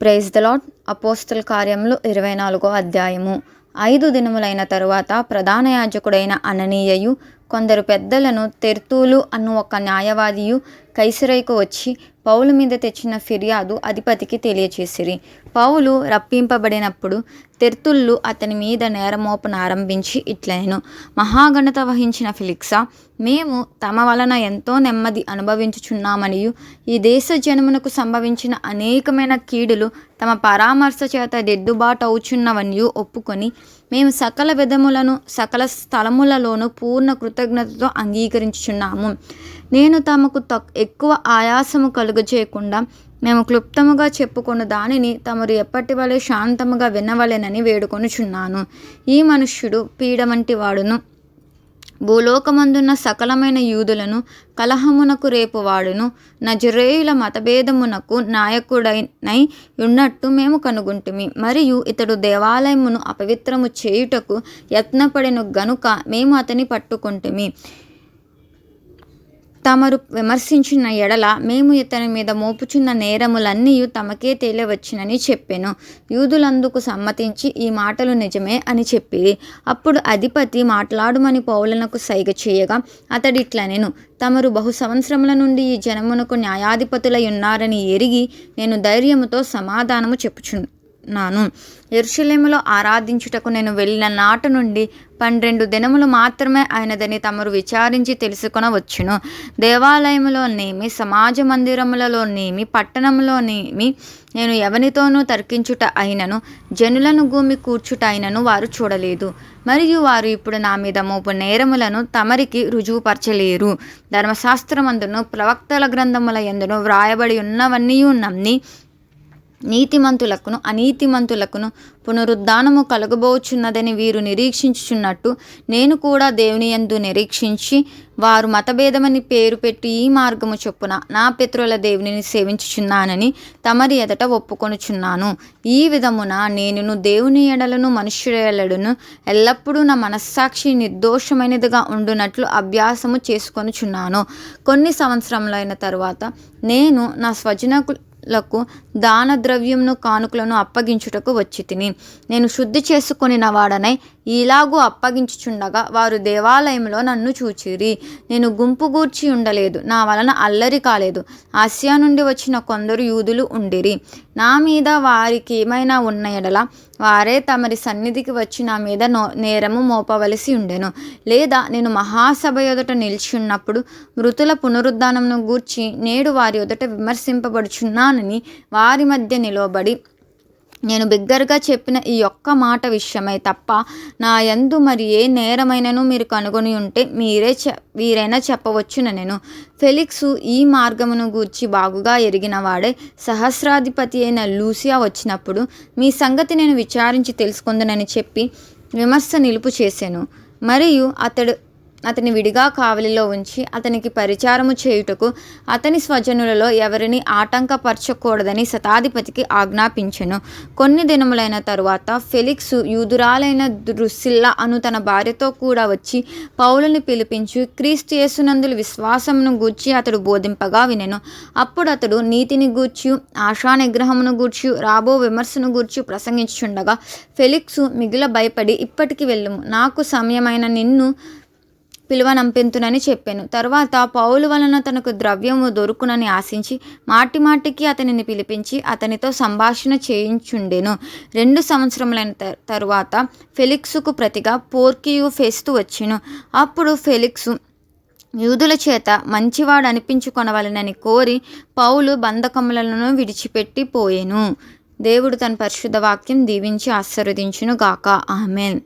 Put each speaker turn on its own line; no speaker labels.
Praise the lord. అపోస్తల కార్యములు 24వ అధ్యాయము. 5 దినములైన తరువాత ప్రధాన యాజకుడైన అననీయయు కొందరు పెద్దలను తెర్తూలు అను ఒక న్యాయవాదియు కైసరయ్యకు వచ్చి పౌలు మీద తెచ్చిన ఫిర్యాదు అధిపతికి తెలియచేసిరి. పౌలు రప్పింపబడినప్పుడు తెర్తుళ్ళు అతని మీద నేరమోపనారంభించి ఇట్లనెను: మహాఘనత వహించిన ఫెలిక్సా, మేము తమ వలన ఎంతో నెమ్మది అనుభవించుచున్నామనియు ఈ దేశ జనమునకు సంభవించిన అనేకమైన కీడులు తమ పరామర్శ చేత దిద్దుబాటవుచున్నవనియు ఒప్పుకొని మేము సకల విధములను సకల స్థలములలోనూ పూర్ణ కృతజ్ఞతతో అంగీకరించుచున్నాము. నేను తమకు ఎక్కువ ఆయాసము కలుగజేయకుండా మేము క్లుప్తముగా చెప్పుకున్న దానిని తమరు ఎప్పటి వలె శాంతముగా వినవలెనని వేడుకొనుచున్నాను. ఈ మనుష్యుడు పీడ వంటి వాడును, భూలోకమందున్న సకలమైన యూదులను కలహమునకు రేపువాడును, నజరేయుల మతభేదమునకు నాయకుడనై ఉన్నట్టు మేము కనుగొంటిమి. మరియు ఇతడు దేవాలయమును అపవిత్రము చేయుటకు యత్నపడెను గనుక మేము అతని పట్టుకొంటిమి. తమరు విమర్శించిన ఎడల మేము ఇతని మీద మోపుచున్న నేరములన్నీ తమకే తేలివచ్చినని చెప్పెను. యూదులందుకు సమ్మతించి ఈ మాటలు నిజమే అని చెప్పిరి. అప్పుడు అధిపతి మాట్లాడుమని పౌలునకు సైగ చేయగా అతడిట్లనెను: తమరు బహు సంవత్సరముల నుండి ఈ జనమునకు న్యాయాధిపతులై ఉన్నారని ఎరిగి నేను ధైర్యముతో సమాధానము చెప్పుచున్నాను. యెరూషలేములో ఆరాధించుటకు నేను వెళ్ళిన నాటి నుండి 12 దినములు మాత్రమే అయినదని తమరు విచారించి తెలుసుకొనవచ్చును. దేవాలయములోనేమి సమాజ మందిరములలోనేమి పట్టణంలోనేమి నేను ఎవనితోనూ తర్కించుట అయినను జనులను గూమి కూర్చుట అయినను వారు చూడలేదు. మరియు వారు ఇప్పుడు నా మీద మోపు నేరములను తమరికి రుజువుపరచలేరు. ధర్మశాస్త్రమందును ప్రవక్తల గ్రంథముల యందును వ్రాయబడి ఉన్నవన్నీ నమ్మి నీతిమంతులకును అనీతిమంతులకును పునరుద్ధానము కలుగబోచున్నదని వీరు నిరీక్షించుచున్నట్టు నేను కూడా దేవుని యందు నిరీక్షించి వారు మతభేదమని పేరు పెట్టి ఈ మార్గము చొప్పున నా పితరుల దేవునిని సేవించుచున్నానని తమరి ఎదట ఒప్పుకొనుచున్నాను. ఈ విధమున నేనును దేవుని ఎడలను మనుష్యుల ఎడలను ఎల్లప్పుడూ నా మనస్సాక్షి నిర్దోషమైనదిగా ఉండునట్లు అభ్యాసము చేసుకొనుచున్నాను. కొన్ని సంవత్సరములైన తరువాత నేను నా స్వజనులకు దాన ద్రవ్యమును కానుకలను అప్పగించుటకు వచ్చి తిని నేను శుద్ధి చేసుకొనిన వాడనై ఇలాగూ అప్పగించుచుండగా వారు దేవాలయంలో నన్ను చూచిరి. నేను గుంపు గూర్చి ఉండలేదు, నా వలన అల్లరి కాలేదు. ఆసియా నుండి వచ్చిన కొందరు యూదులు ఉండిరి. నా మీద వారికి ఏమైనా ఉన్న ఎడల వారే తమరి సన్నిధికి వచ్చి నా మీద నేరము మోపవలసి ఉండెను. లేదా నేను మహాసభ ఎదుట నిలిచి ఉన్నప్పుడు మృతుల పునరుద్ధానమును గూర్చి నేడు వారి ఎదుట విమర్శింపబడుచున్నానని వారి మధ్య నిలవబడి నేను బిగ్గరగా చెప్పిన ఈ ఒక్క మాట విషయమై తప్ప నా యందు మరి ఏ నేరమైనను మీరు కనుగొని ఉంటే వీరైనా చెప్పవచ్చునెను. ఫెలిక్సు ఈ మార్గమును గూర్చి బాగుగా ఎరిగిన వాడే సహస్రాధిపతి అయిన లూసియా వచ్చినప్పుడు మీ సంగతి నేను విచారించి తెలుసుకుందునని చెప్పి విమర్శ నిలుపు చేసెను. మరియు అతని విడిగా కావలిలో ఉంచి అతనికి పరిచారము చేయుటకు అతని స్వజనులలో ఎవరిని ఆటంకపరచకూడదని శతాధిపతికి ఆజ్ఞాపించెను. కొన్ని దినములైన తరువాత ఫెలిక్సు యూదురాలైన ద్రుసిల్లా అను తన భార్యతో కూడా వచ్చి పౌలుని పిలిపించి క్రీస్తు యేసునందు విశ్వాసమును గూర్చి అతడు బోధింపగా వినెను. అప్పుడు అతడు నీతిని గూర్చి ఆశా నిగ్రహమును గూర్చి రాబో విమర్శను గూర్చి ప్రసంగించుచుండగా ఫెలిక్సు మిగుల భయపడి ఇప్పటికి వెళ్ళుము, నాకు సమయమైన నిన్ను పిలువనంపెంతునని చెప్పాను. తర్వాత పౌలు వలన తనకు ద్రవ్యము దొరుకునని ఆశించి మాటిమాటికి అతనిని పిలిపించి అతనితో సంభాషణ చేయించుండెను. 2 సంవత్సరములైన తరువాత ఫెలిక్సుకు ప్రతిగా పోర్కియు ఫెస్తు వచ్చెను. అప్పుడు ఫెలిక్సు యూదుల చేత మంచివాడు అనిపించుకొనవలెనని కోరి పౌలు బంధకములను విడిచిపెట్టి పోయెను. దేవుడు తన పరిశుద్ధ వాక్యం దీవించి ఆశీర్వదించును గాక. ఆమేన్.